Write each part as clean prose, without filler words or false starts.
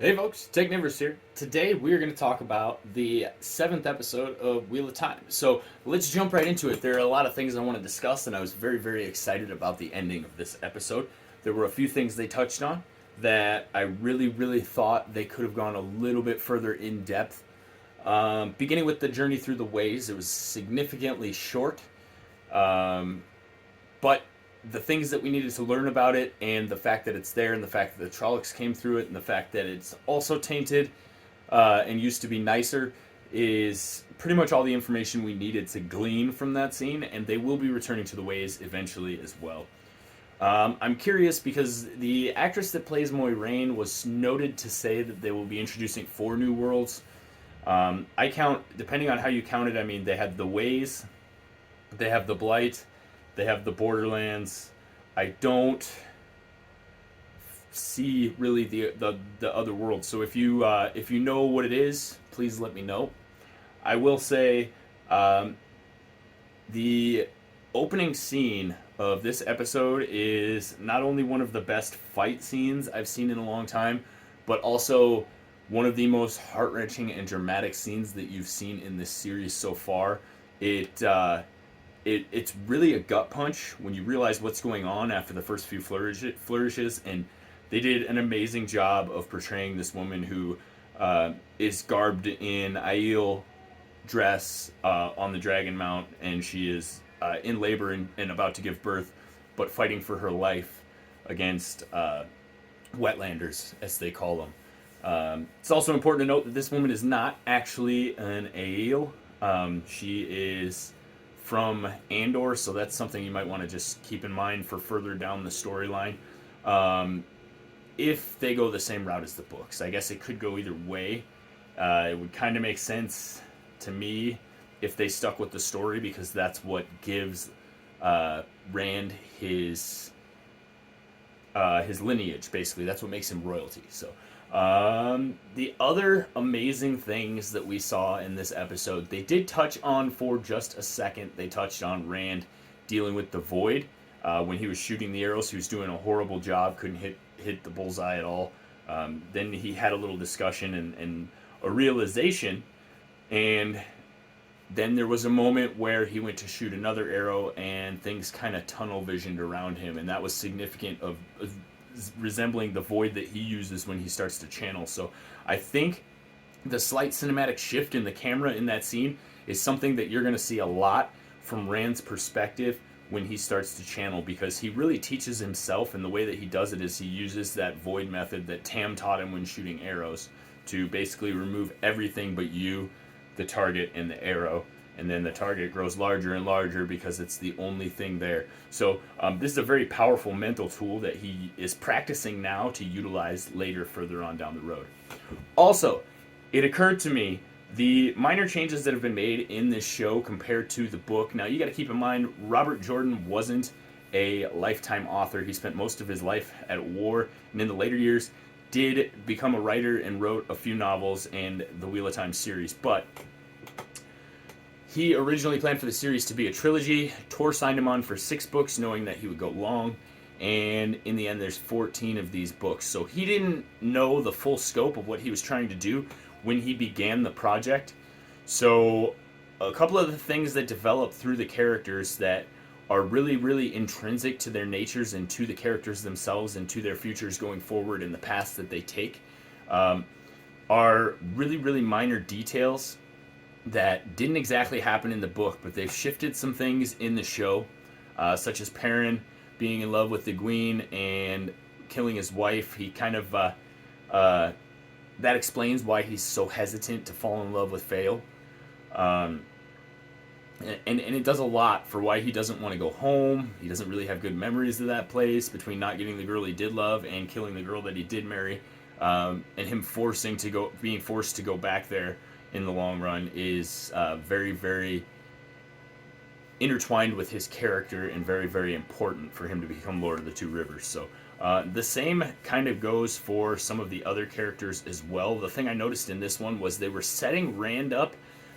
Hey folks, Tech Nivers here. Today we are going to talk about the seventh episode of Wheel of Time. So let's jump right into it. There are a lot of things I want to discuss, and I was very, very excited about the ending of this episode. There were a few things they touched on that I really, really thought they could have gone a little bit further in depth. Beginning with the journey through the ways, it was significantly short. Um, but the things that we needed to learn about it, and the fact that it's there, and the fact that the Trollocs came through it, and the fact that it's also tainted and used to be nicer, is pretty much all the information we needed to glean from that scene, and they will be returning to the ways eventually as well. I'm curious because the actress that plays Moiraine was noted to say that they will be introducing 4 new worlds. I count, depending on how you count it, I mean, they have the ways, they have the Blight, they have the Borderlands. I don't see really the other world. So if you know what it is, please let me know. I will say the opening scene of this episode is not only one of the best fight scenes I've seen in a long time, but also one of the most heart-wrenching and dramatic scenes that you've seen in this series so far. It's really a gut punch when you realize what's going on after the first few flourishes, and they did an amazing job of portraying this woman who is garbed in Aiel dress on the Dragon Mount, and she is in labor and about to give birth, but fighting for her life against wetlanders, as they call them. It's also important to note that this woman is not actually an Aiel. She is from Andor, so that's something you might want to just keep in mind for further down the storyline. If they go the same route as the books, I guess it could go either way. It would kind of make sense to me if they stuck with the story, because that's what gives Rand his lineage. Basically, that's what makes him royalty. So the other amazing things that we saw in this episode, they did touch on for just a second. They touched on Rand dealing with the void. When he was shooting the arrows, he was doing a horrible job, couldn't hit the bullseye at all. Then he had a little discussion and a realization, and then there was a moment where he went to shoot another arrow and things kind of tunnel visioned around him, and that was significant of resembling the void that he uses when he starts to channel. So I think the slight cinematic shift in the camera in that scene is something that you're going to see a lot from Rand's perspective when he starts to channel, because he really teaches himself, and the way that he does it is he uses that void method that Tam taught him when shooting arrows to basically remove everything but you, the target, and the arrow. And then the target grows larger and larger because it's the only thing there. So this is a very powerful mental tool that he is practicing now to utilize later further on down the road. Also, it occurred to me, the minor changes that have been made in this show compared to the book. Now, you got to keep in mind, Robert Jordan wasn't a lifetime author. He spent most of his life at war, and in the later years did become a writer and wrote a few novels and the Wheel of Time series. But he originally planned for the series to be a trilogy. Tor signed him on for 6 books, knowing that he would go long. And in the end, there's 14 of these books. So he didn't know the full scope of what he was trying to do when he began the project. So a couple of the things that develop through the characters that are really, really intrinsic to their natures and to the characters themselves and to their futures going forward and the paths that they take are really, really minor details that didn't exactly happen in the book, but they've shifted some things in the show, such as Perrin being in love with the Gwyn and killing his wife. He kind of that explains why he's so hesitant to fall in love with Fael, and it does a lot for why he doesn't want to go home. He doesn't really have good memories of that place, between not getting the girl he did love and killing the girl that he did marry, and him being forced to go back there in the long run is very, very intertwined with his character and very, very important for him to become Lord of the Two Rivers. So the same kind of goes for some of the other characters as well. The thing I noticed in this one was they were setting Rand up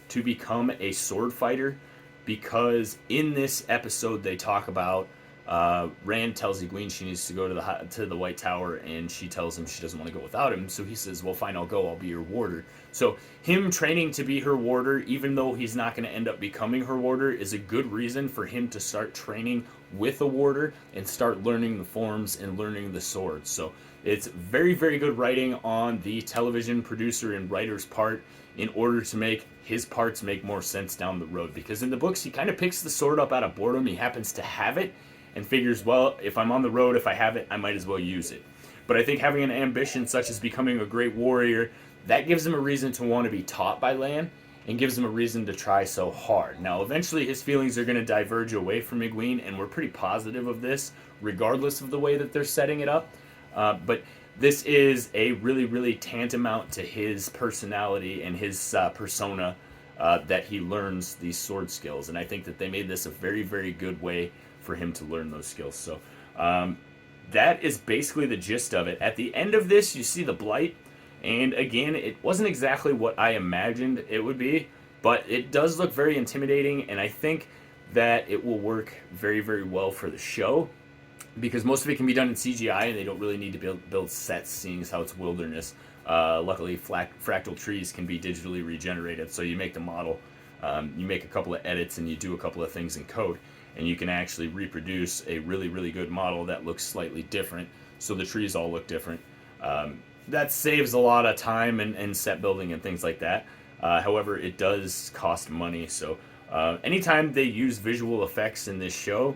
to become a sword fighter, because in this episode they talk about Rand tells Egwene she needs to go to the White Tower, and she tells him she doesn't want to go without him. So he says, "Well, fine, I'll go. I'll be your warder." So him training to be her warder, even though he's not going to end up becoming her warder, is a good reason for him to start training with a warder and start learning the forms and learning the swords. So it's very, very good writing on the television producer and writer's part in order to make his parts make more sense down the road. Because in the books, he kind of picks the sword up out of boredom. He happens to have it and figures, well, if I'm on the road, if I have it, I might as well use it. But I think having an ambition such as becoming a great warrior, that gives him a reason to want to be taught by Lan and gives him a reason to try so hard. Now, eventually his feelings are going to diverge away from Egwene, and we're pretty positive of this, regardless of the way that they're setting it up. But this is a really, really tantamount to his personality and his persona that he learns these sword skills. And I think that they made this a very, very good way for him to learn those skills. So that is basically the gist of it. At the end of this, you see the Blight. And again, it wasn't exactly what I imagined it would be, but it does look very intimidating. And I think that it will work very, very well for the show, because most of it can be done in CGI and they don't really need to build sets, seeing as how it's wilderness. Luckily, fractal trees can be digitally regenerated, so you make the model, you make a couple of edits, and you do a couple of things in code, and you can actually reproduce a really, really good model that looks slightly different, so the trees all look different. That saves a lot of time and set building and things like that. However, it does cost money, so anytime they use visual effects in this show,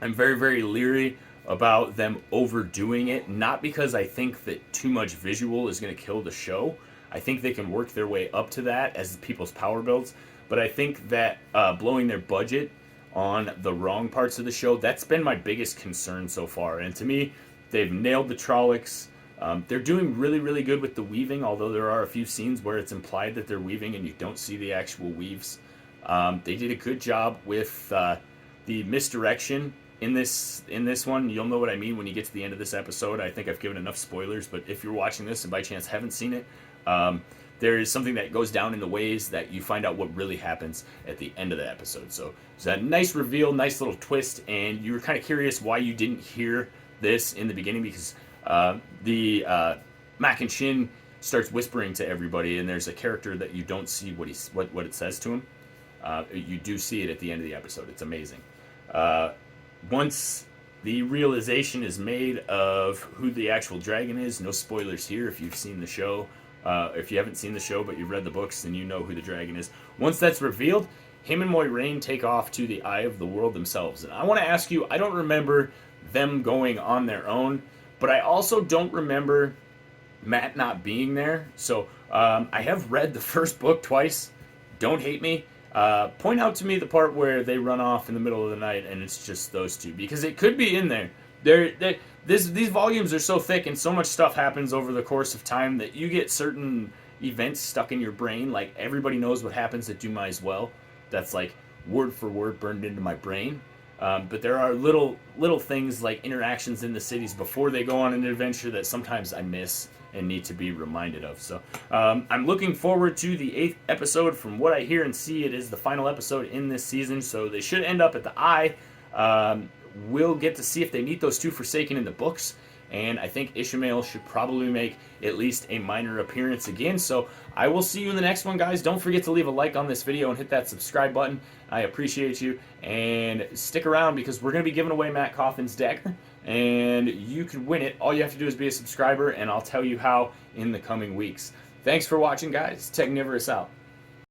I'm very, very leery about them overdoing it, not because I think that too much visual is going to kill the show. I think they can work their way up to that as people's power builds, but I think that blowing their budget on the wrong parts of the show, that's been my biggest concern so far. And to me, they've nailed the Trollocs. They're doing really, really good with the weaving, although there are a few scenes where it's implied that they're weaving and you don't see the actual weaves. They did a good job with the misdirection in this one. You'll know what I mean when you get to the end of this episode. I think I've given enough spoilers, but if you're watching this and by chance haven't seen it, there is something that goes down in the ways that you find out what really happens at the end of the episode. So it's a nice reveal, nice little twist, and you were kind of curious why you didn't hear this in the beginning, because the Mac and Shin starts whispering to everybody, and there's a character that you don't see what it says to him. You do see it at the end of the episode. It's amazing. Once the realization is made of who the actual dragon is, no spoilers here if you've seen the show. If you haven't seen the show but you've read the books, then you know who the dragon is. Once that's revealed, him and Moiraine take off to the Eye of the World themselves. And I want to ask you, I don't remember them going on their own, but I also don't remember Matt not being there. So I have read the first book twice. Don't hate me. Point out to me the part where they run off in the middle of the night and it's just those two, because it could be in there. These volumes are so thick and so much stuff happens over the course of time that you get certain events stuck in your brain. Like, everybody knows what happens at Dumai's Well. That's like word for word burned into my brain. But there are little things like interactions in the cities before they go on an adventure that sometimes I miss and need to be reminded of. So I'm looking forward to the 8th episode. From what I hear and see, it is the final episode in this season, so they should end up at the Eye. We'll get to see if they meet those two Forsaken in the books, and I think Ishmael should probably make at least a minor appearance again. So I will see you in the next one, guys. Don't forget to leave a like on this video and hit that subscribe button. I appreciate you, and stick around because we're going to be giving away Matt Coffin's dagger, and you can win it. All you have to do is be a subscriber, and I'll tell you how in the coming weeks. Thanks for watching, guys. Technivorous out.